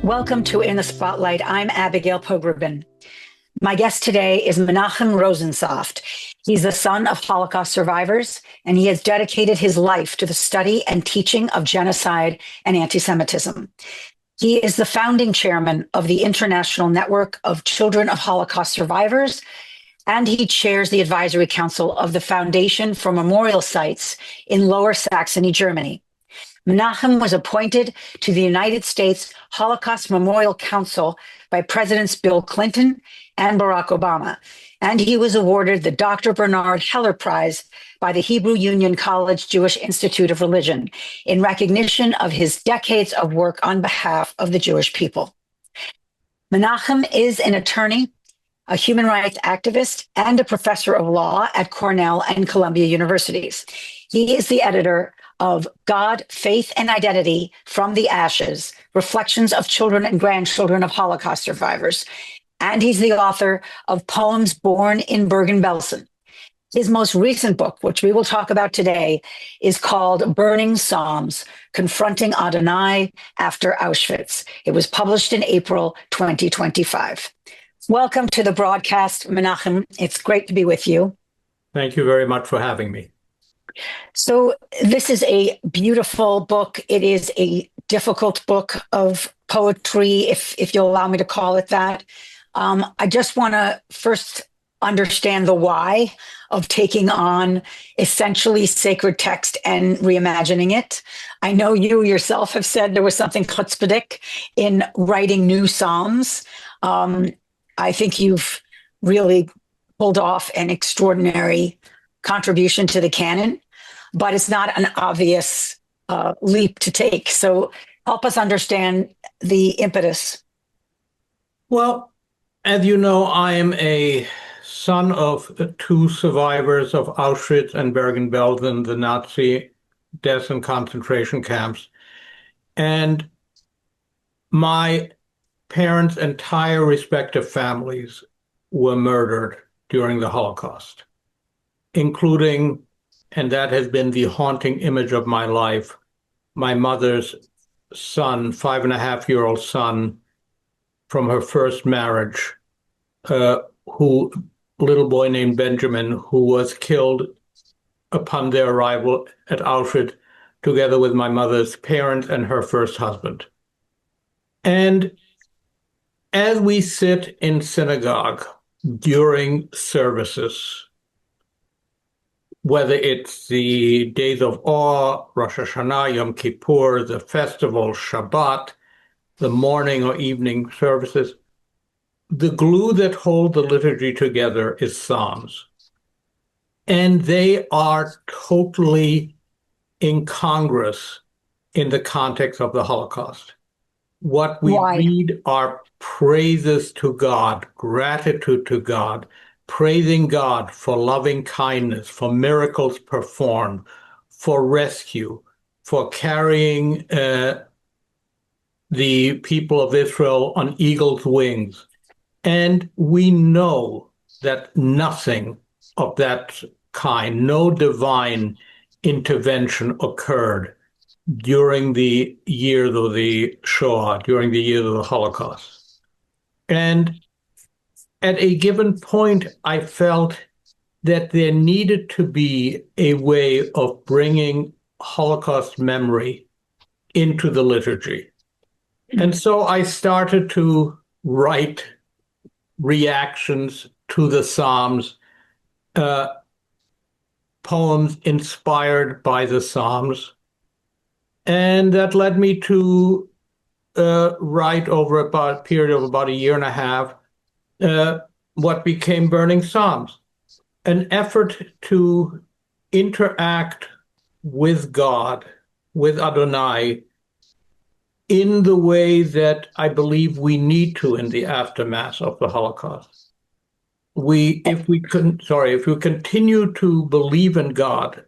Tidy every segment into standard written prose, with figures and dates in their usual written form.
Welcome to In the Spotlight. I'm Abigail Pogrubin. My guest today is Menachem Rosensaft. He's the son of Holocaust survivors, and he has dedicated his life to the study and teaching of genocide and anti-Semitism. He is the founding chairman of the International Network of Children of Holocaust Survivors, and he chairs the advisory council of the Foundation for Memorial Sites in Lower Saxony, Germany. Menachem was appointed to the United States Holocaust Memorial Council by Presidents Bill Clinton and Barack Obama, and he was awarded the Dr. Bernard Heller Prize by the Hebrew Union College Jewish Institute of Religion in recognition of his decades of work on behalf of the Jewish people. Menachem is an attorney, a human rights activist, and a professor of law at Cornell and Columbia Universities. He is the editor of God, Faith, and Identity from the Ashes, Reflections of Children and Grandchildren of Holocaust Survivors. And he's the author of Poems Born in Bergen-Belsen. His most recent book, which we will talk about today, is called Burning Psalms, Confronting Adonai After Auschwitz. It was published in April 2025. Welcome to the broadcast, Menachem. It's great to be with you. Thank you very much for having me. So this is a beautiful book. It is a difficult book of poetry, if you'll allow me to call it that. I just want to first understand the why of taking on essentially sacred text and reimagining it. I know you yourself have said there was something chutzpahdik in writing new psalms. I think you've really pulled off an extraordinary contribution to the canon, but it's not an obvious leap to take. So help us understand the impetus. Well, as you know, I am a son of two survivors of Auschwitz and Bergen-Belsen, the Nazi death and concentration camps. And my parents' entire respective families were murdered during the Holocaust, including, and that has been the haunting image of my life, my mother's son, 5.5-year-old son from her first marriage, little boy named Benjamin, who was killed upon their arrival at Auschwitz, together with my mother's parents and her first husband. And as we sit in synagogue during services, whether it's the days of awe, Rosh Hashanah, Yom Kippur, the festival, Shabbat, the morning or evening services, the glue that holds the liturgy together is Psalms. And they are totally incongruous in the context of the Holocaust. What we read are praises to God, gratitude to God, praising God for loving kindness, for miracles performed, for rescue, for carrying the people of Israel on eagle's wings. And we know that nothing of that kind, no divine intervention occurred during the years of the Shoah, during the years of the Holocaust. And at a given point, I felt that there needed to be a way of bringing Holocaust memory into the liturgy. And so I started to write reactions to the Psalms, poems inspired by the Psalms. And that led me to write over a period of about 1.5 years, what became Burning Psalms, an effort to interact with God, with Adonai, in the way that I believe we need to in the aftermath of the Holocaust. If we continue to believe in God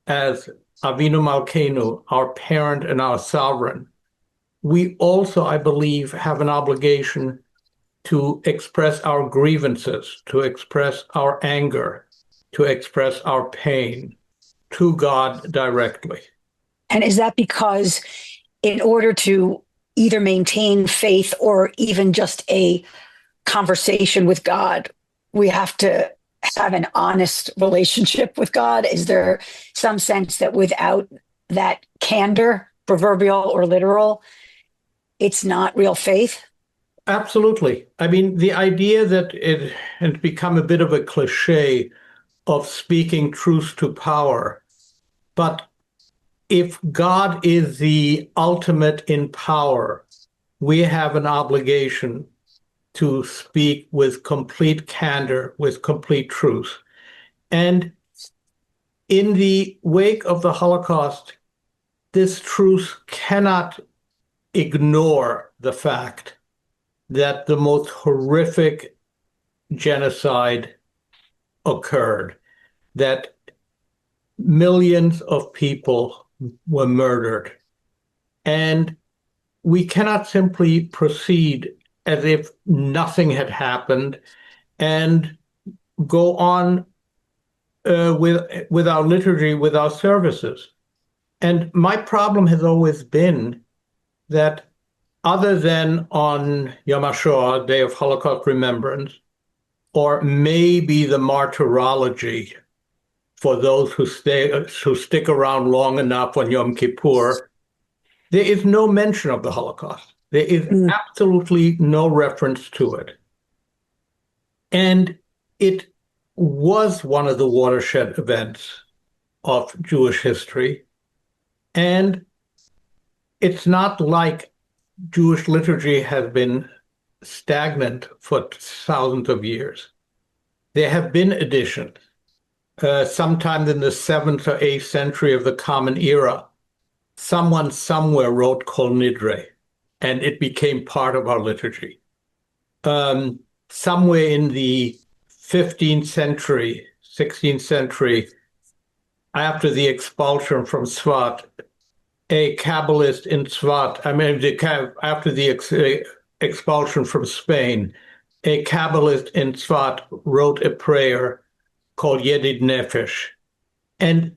as Avinu Malkeinu, our parent and our sovereign, we also, I believe, have an obligation to express our grievances, to express our anger, to express our pain to God directly. And is that because in order to either maintain faith or even just a conversation with God, we have to have an honest relationship with God? Is there some sense that without that candor, proverbial or literal, it's not real faith? Absolutely. I mean, the idea that it has become a bit of a cliche of speaking truth to power, but if God is the ultimate in power, we have an obligation to speak with complete candor, with complete truth. And in the wake of the Holocaust, this truth cannot ignore the fact that the most horrific genocide occurred, that millions of people were murdered. And we cannot simply proceed as if nothing had happened and go on with our liturgy, with our services. And my problem has always been that other than on Yom HaShoah, Day of Holocaust Remembrance, or maybe the martyrology for those who stick around long enough on Yom Kippur, there is no mention of the Holocaust. There is absolutely no reference to it. And it was one of the watershed events of Jewish history. And it's not like Jewish liturgy has been stagnant for thousands of years. There have been additions. Sometime in the 7th or 8th century of the Common Era, someone somewhere wrote Kol Nidre, and it became part of our liturgy. Somewhere in the 15th century, 16th century, after the expulsion from Tzfat, a Kabbalist in Tzfat, after the expulsion from Spain, a Kabbalist in Tzfat wrote a prayer called Yedid Nefesh, and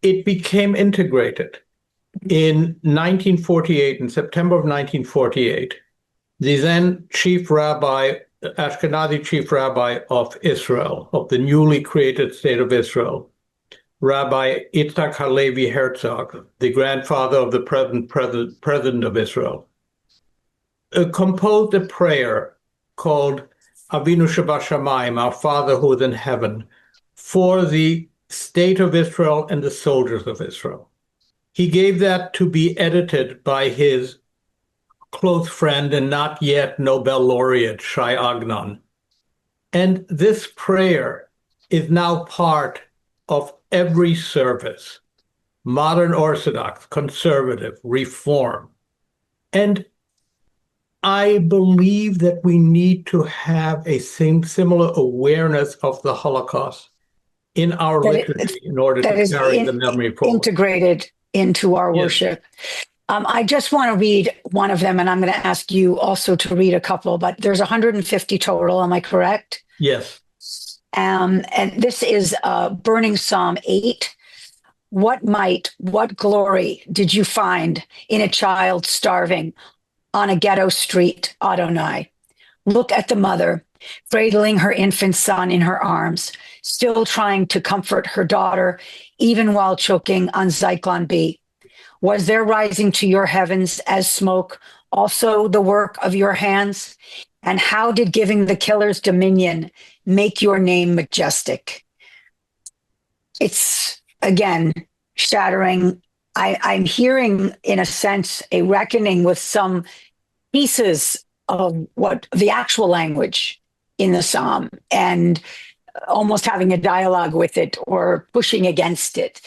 it became integrated. In 1948, in September of 1948, the then Ashkenazi chief rabbi of Israel, of the newly created state of Israel, Rabbi Yitzhak Halevi Herzog, the grandfather of the present president of Israel, composed a prayer called Avinu Shebashamayim, our Father who is in heaven, for the state of Israel and the soldiers of Israel. He gave that to be edited by his close friend and not yet Nobel laureate, Shai Agnon. And this prayer is now part of every service, modern Orthodox, conservative, Reform. And I believe that we need to have a similar awareness of the Holocaust in our liturgy in order to carry the memory forward. Integrated into our worship. I just want to read one of them, and I'm going to ask you also to read a couple, but there's 150 total. Am I correct? Yes. And this is Burning Psalm 8. What might, what glory did you find in a child starving on a ghetto street, Adonai? Look at the mother, cradling her infant son in her arms, still trying to comfort her daughter, even while choking on Zyklon B. Was there rising to your heavens as smoke also the work of your hands? And how did giving the killers dominion make your name majestic? It's, again, shattering. I'm hearing, in a sense, a reckoning with some pieces of what the actual language in the psalm, and almost having a dialogue with it or pushing against it.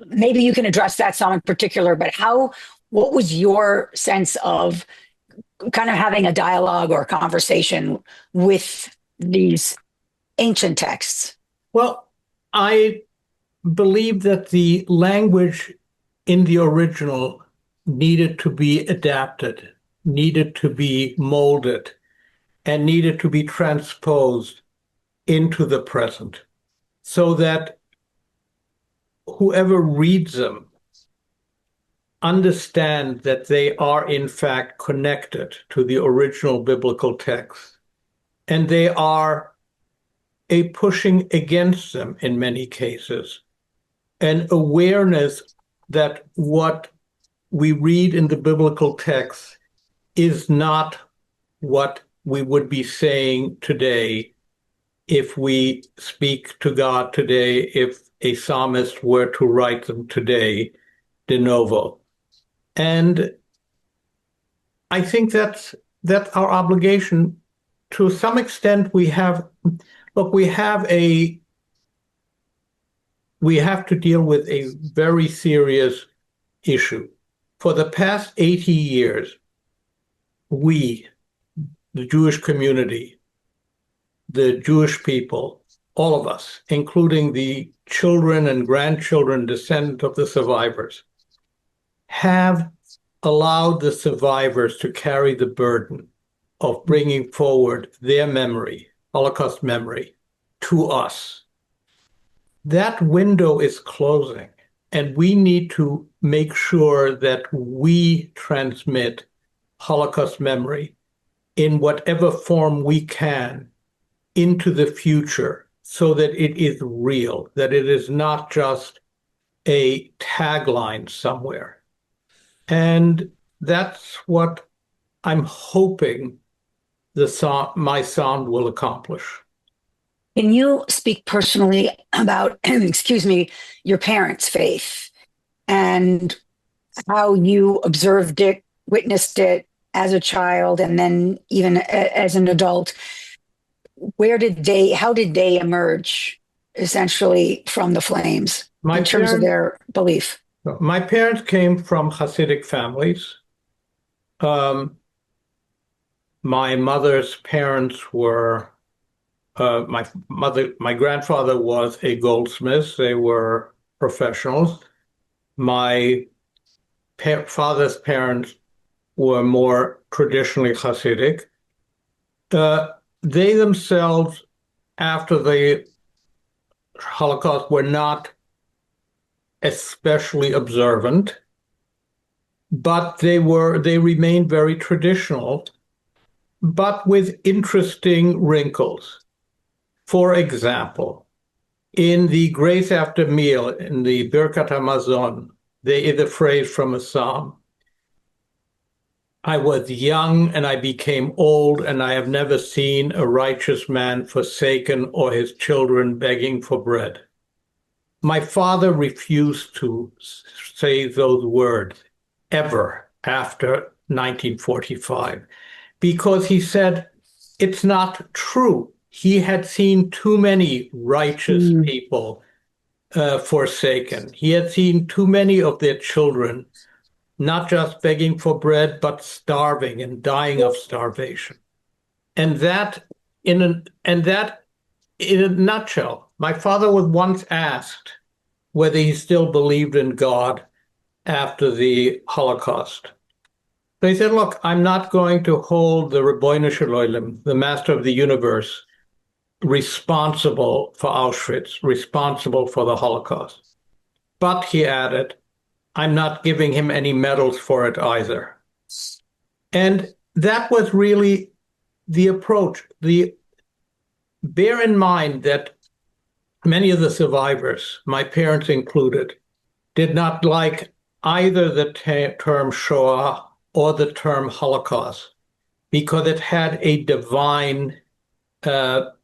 Maybe you can address that psalm in particular, but what was your sense of kind of having a dialogue or conversation with these ancient texts? Well, I believe that the language in the original needed to be adapted, needed to be molded, and needed to be transposed into the present so that whoever reads them understand that they are in fact connected to the original biblical text, and they are a pushing against them in many cases, an awareness that what we read in the biblical text is not what we would be saying today if we speak to God today, if a psalmist were to write them today de novo. And I think that's our obligation. To some extent, we have to deal with a very serious issue. For the past 80 years, we, the Jewish community, the Jewish people, all of us, including the children and grandchildren, descendants of the survivors, have allowed the survivors to carry the burden of bringing forward their memory, Holocaust memory, to us. That window is closing, and we need to make sure that we transmit Holocaust memory in whatever form we can into the future so that it is real, that it is not just a tagline somewhere. And that's what I'm hoping my sound will accomplish. Can you speak personally about, excuse me, your parents' faith and how you observed it, witnessed it as a child, and then even as an adult? How did they emerge essentially from the flames in terms of their belief? My parents came from Hasidic families. My mother's parents were, my grandfather was a goldsmith. They were professionals. My father's parents were more traditionally Hasidic. They themselves, after the Holocaust, were not especially observant, but they remained very traditional, but with interesting wrinkles. For example, in the grace after meal, in the Birkat HaMazon, there is a phrase from a psalm: I was young and I became old, and I have never seen a righteous man forsaken or his children begging for bread. My father refused to say those words ever after 1945 because he said it's not true. He had seen too many righteous people forsaken. He had seen too many of their children not just begging for bread, but starving and dying of starvation. And that in a nutshell, my father was once asked whether he still believed in God after the Holocaust. So he said, look, I'm not going to hold the Ribbono Shel Olam, the master of the universe, responsible for Auschwitz, responsible for the Holocaust. But, he added, I'm not giving him any medals for it either. And that was really the approach. Bear in mind that many of the survivors, my parents included, did not like either the term Shoah or the term Holocaust because it had a divine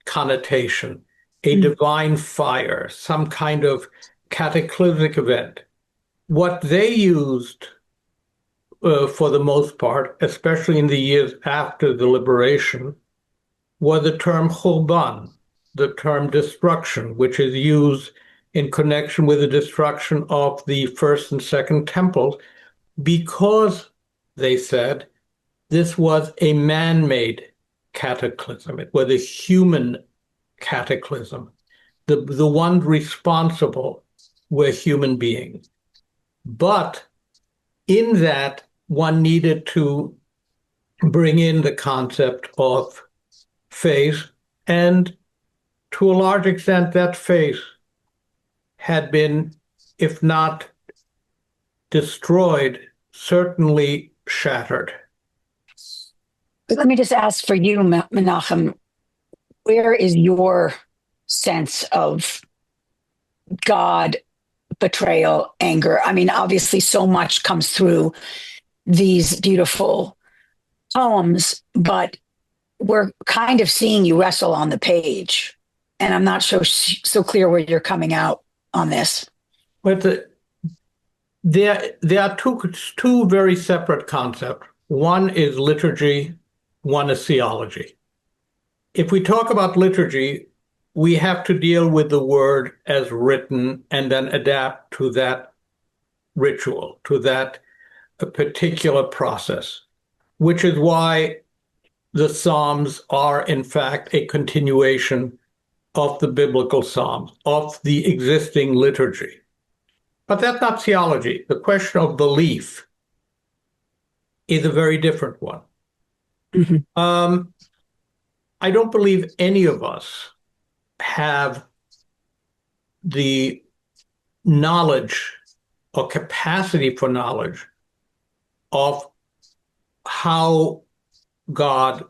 connotation, a divine fire, some kind of cataclysmic event. What they used, for the most part, especially in the years after the liberation, was the term Churban, the term destruction, which is used in connection with the destruction of the first and second temples, because, they said, this was a man-made cataclysm. It was a human cataclysm. The ones responsible were human beings. But in that, one needed to bring in the concept of faith, and to a large extent, that faith had been, if not destroyed, certainly shattered. But let me just ask for you, Menachem, where is your sense of God, betrayal, anger? I mean, obviously, so much comes through these beautiful poems, but we're kind of seeing you wrestle on the page. And I'm not so clear where you're coming out on this. But there are two very separate concepts. One is liturgy, one is theology. If we talk about liturgy, we have to deal with the word as written and then adapt to that ritual, to that particular process, which is why the Psalms are, in fact, a continuation of the biblical Psalms, of the existing liturgy. But that's not theology. The question of belief is a very different one. Mm-hmm. I don't believe any of us have the knowledge or capacity for knowledge of how God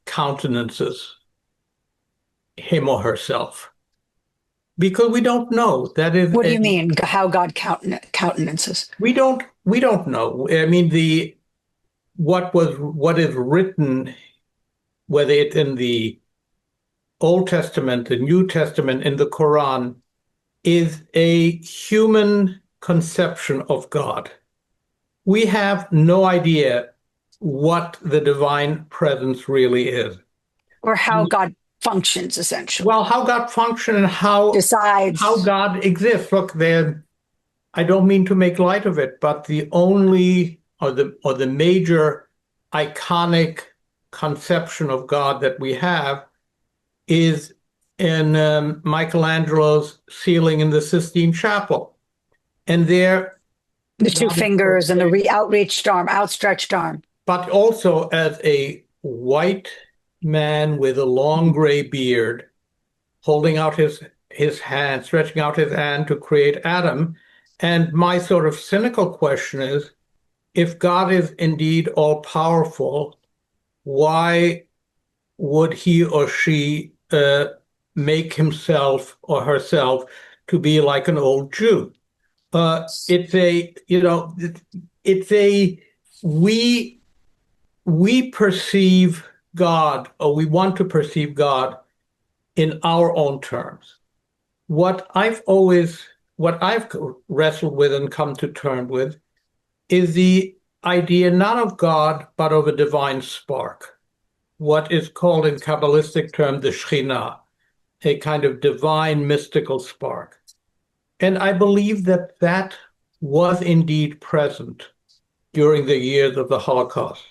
countenances him or herself, because we don't know. That is, what do you mean? How God countenances? We don't know. I mean, what is written, whether it's in the Old Testament, the New Testament, in the Quran, is a human conception of God. We have no idea what the divine presence really is. Or how God functions, essentially. Well, how God functions and how God exists. Look, I don't mean to make light of it, but the only or the major iconic conception of God that we have is in Michelangelo's ceiling in the Sistine Chapel. And there, the two fingers and the outstretched arm. But also as a white man with a long gray beard, holding out his hand, stretching out his hand to create Adam. And my sort of cynical question is, if God is indeed all-powerful, why would he or she make himself or herself to be like an old Jew? We perceive God, or we want to perceive God in our own terms. What I've wrestled with and come to terms with is the idea not of God, but of a divine spark, what is called in Kabbalistic terms the Shekhinah, a kind of divine mystical spark. And I believe that was indeed present during the years of the Holocaust.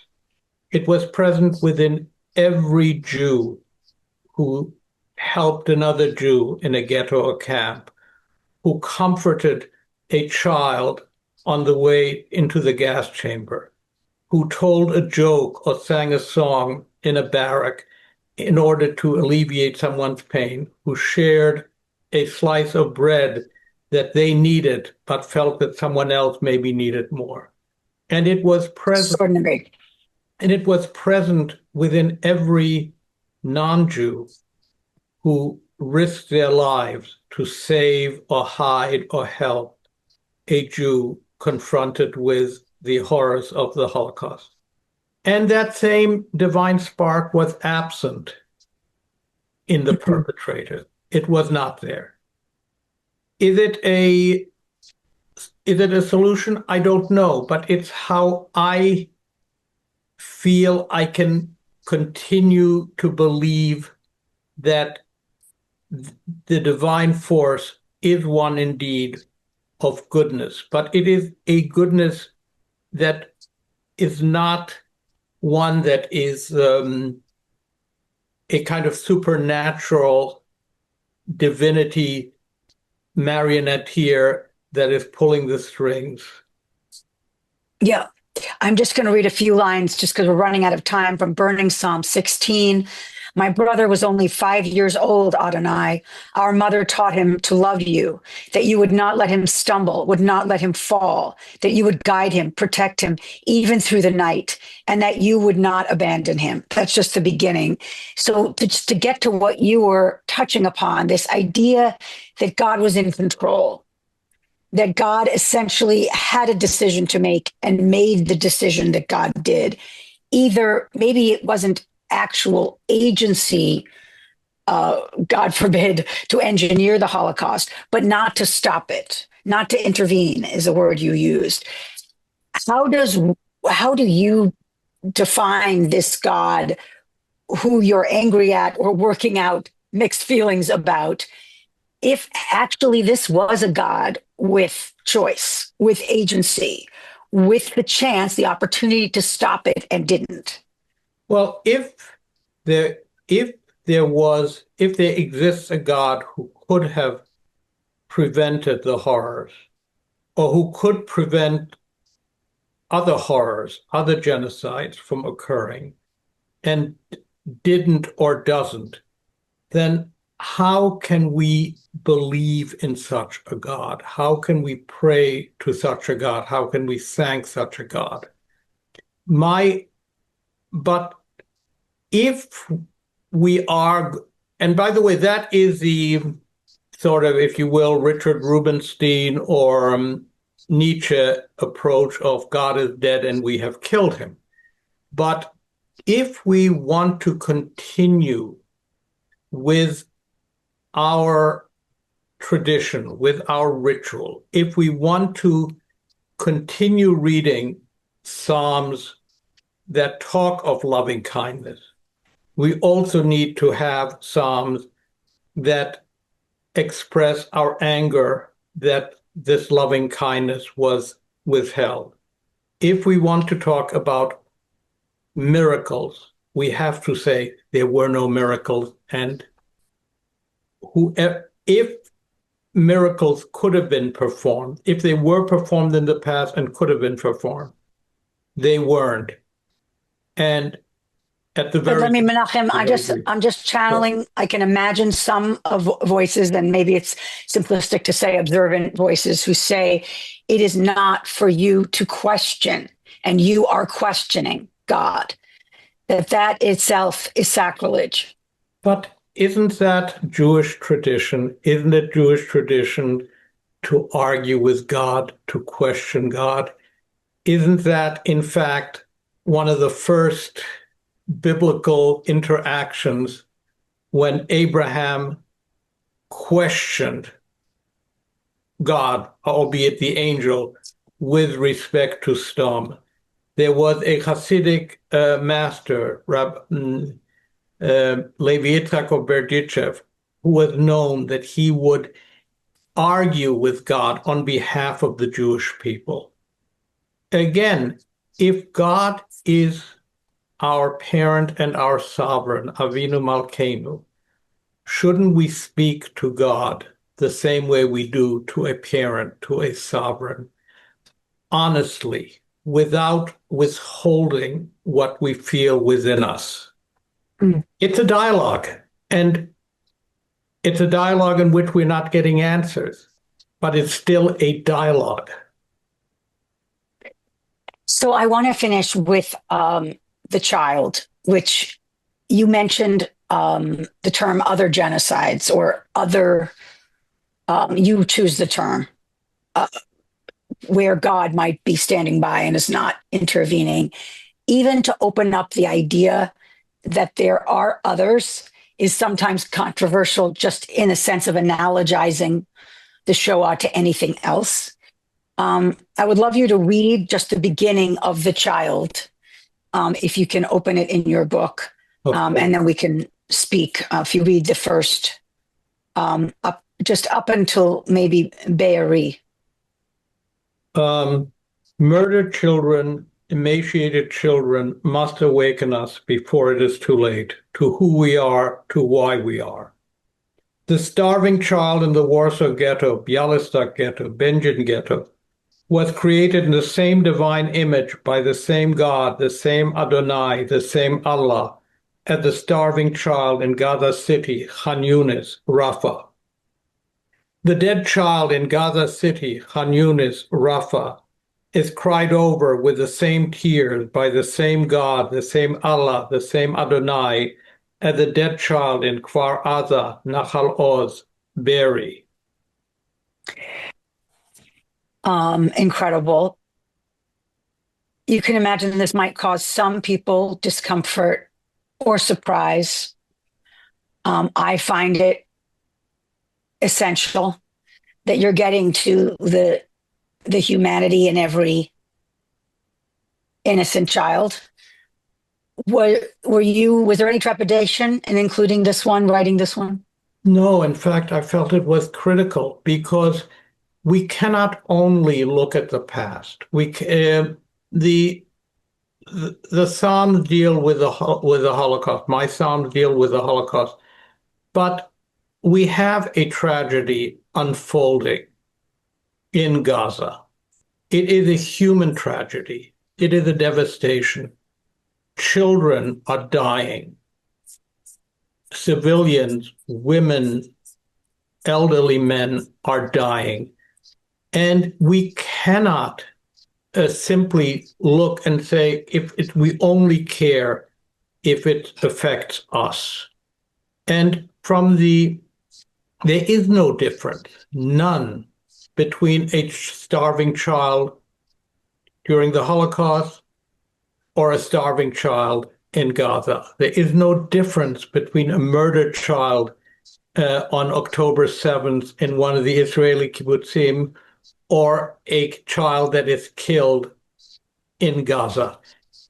It was present within every Jew who helped another Jew in a ghetto or camp, who comforted a child on the way into the gas chamber, who told a joke or sang a song in a barrack in order to alleviate someone's pain, who shared a slice of bread that they needed but felt that someone else maybe needed more. And it was present. And it was present within every non-Jew who risked their lives to save or hide or help a Jew confronted with the horrors of the Holocaust. And that same divine spark was absent in the perpetrator. It was not there. Is it a solution? I don't know, but it's how I feel I can continue to believe that the divine force is one indeed of goodness, but it is a goodness that is not one that is a kind of supernatural divinity marionetteer that is pulling the strings. Yeah. I'm just going to read a few lines just because we're running out of time from Burning Psalm 16. My brother was only 5 years old, Adonai. Our mother taught him to love you, that you would not let him stumble, would not let him fall, that you would guide him, protect him, even through the night, and that you would not abandon him. That's just the beginning. So to get to what you were touching upon, this idea that God was in control, that God essentially had a decision to make and made the decision that God did. Either maybe it wasn't actual agency, God forbid, to engineer the Holocaust, but not to stop it, not to intervene is a word you used. How do you define this God who you're angry at or working out mixed feelings about, if actually this was a God with choice, with agency, with the chance, the opportunity to stop it and didn't? Well, if there exists a God who could have prevented the horrors, or who could prevent other horrors, other genocides from occurring, and didn't or doesn't, then how can we believe in such a God? How can we pray to such a God? How can we thank such a God? But if we are, and by the way, that is the sort of, if you will, Richard Rubinstein or Nietzsche approach of God is dead and we have killed him. But if we want to continue with our tradition, with our ritual, if we want to continue reading Psalms that talk of loving kindness, we also need to have Psalms that express our anger that this loving kindness was withheld. If we want to talk about miracles, we have to say there were no miracles, and if miracles could have been performed, if they were performed in the past and could have been performed, they weren't. And at the very, let me, Menachem, I'm just channeling. I can imagine some of voices, and maybe it's simplistic to say observant voices, who say it is not for you to question, and you are questioning God, that itself is sacrilege. But isn't that Jewish tradition? Isn't it Jewish tradition to argue with God, to question God? Isn't that, in fact, one of the first biblical interactions when Abraham questioned God, albeit the angel, with respect to Sodom? There was a Hasidic master, Levi Yitzhak of Berdichev, who was known that he would argue with God on behalf of the Jewish people. Again, if God is our parent and our sovereign, Avinu Malkeinu, shouldn't we speak to God the same way we do to a parent, to a sovereign, honestly, without withholding what we feel within us? It's a dialogue, and it's a dialogue in which we're not getting answers, but it's still a dialogue. So I want to finish with the child, which you mentioned the term other genocides, or other, you choose the term, where God might be standing by and is not intervening. Even to open up the idea that there are others is sometimes controversial, just in a sense of analogizing the Shoah to anything else. I would love you to read just the beginning of the child, if you can open it in your book, and then we can speak. If you read the first, up until maybe Be'eri. Murdered children, emaciated children must awaken us before it is too late, to who we are, to why we are. The starving child in the Warsaw Ghetto, Białystok Ghetto, Będzin Ghetto, was created in the same divine image by the same God, the same Adonai, the same Allah, at the starving child in Gaza City, Khan Yunis, Rafah. The dead child in Gaza City, Khan Yunis, Rafah, is cried over with the same tears by the same God, the same Allah, the same Adonai, as the dead child in Kfar Aza, Nachal Oz, Be'eri. Incredible. You can imagine this might cause some people discomfort or surprise. I find it essential that you're getting to the humanity in every innocent child. Was there any trepidation in including this one, writing this one? No, in fact, I felt it was critical because we cannot only look at the past. The Psalms deal with the Holocaust. My Psalms deal with the Holocaust, but we have a tragedy unfolding in Gaza. It is a human tragedy. It is a devastation. Children are dying. Civilians, women, elderly men are dying. And we cannot simply look and say, we only care if it affects us. And there is no difference, none, between a starving child during the Holocaust or a starving child in Gaza. There is no difference between a murdered child on October 7th in one of the Israeli kibbutzim or a child that is killed in Gaza.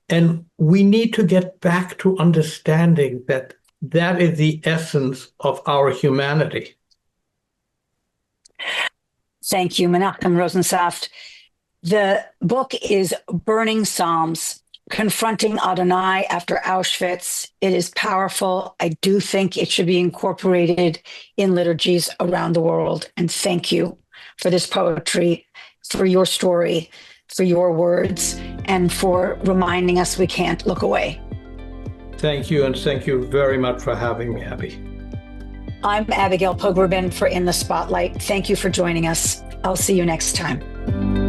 And we need to get back to understanding that that is the essence of our humanity. Thank you, Menachem Rosensaft. The book is Burning Psalms, Confronting Adonai After Auschwitz. It is powerful. I do think it should be incorporated in liturgies around the world. And thank you for this poetry, for your story, for your words, and for reminding us we can't look away. Thank you, and thank you very much for having me, Abby. I'm Abigail Pogribin for In the Spotlight. Thank you for joining us. I'll see you next time.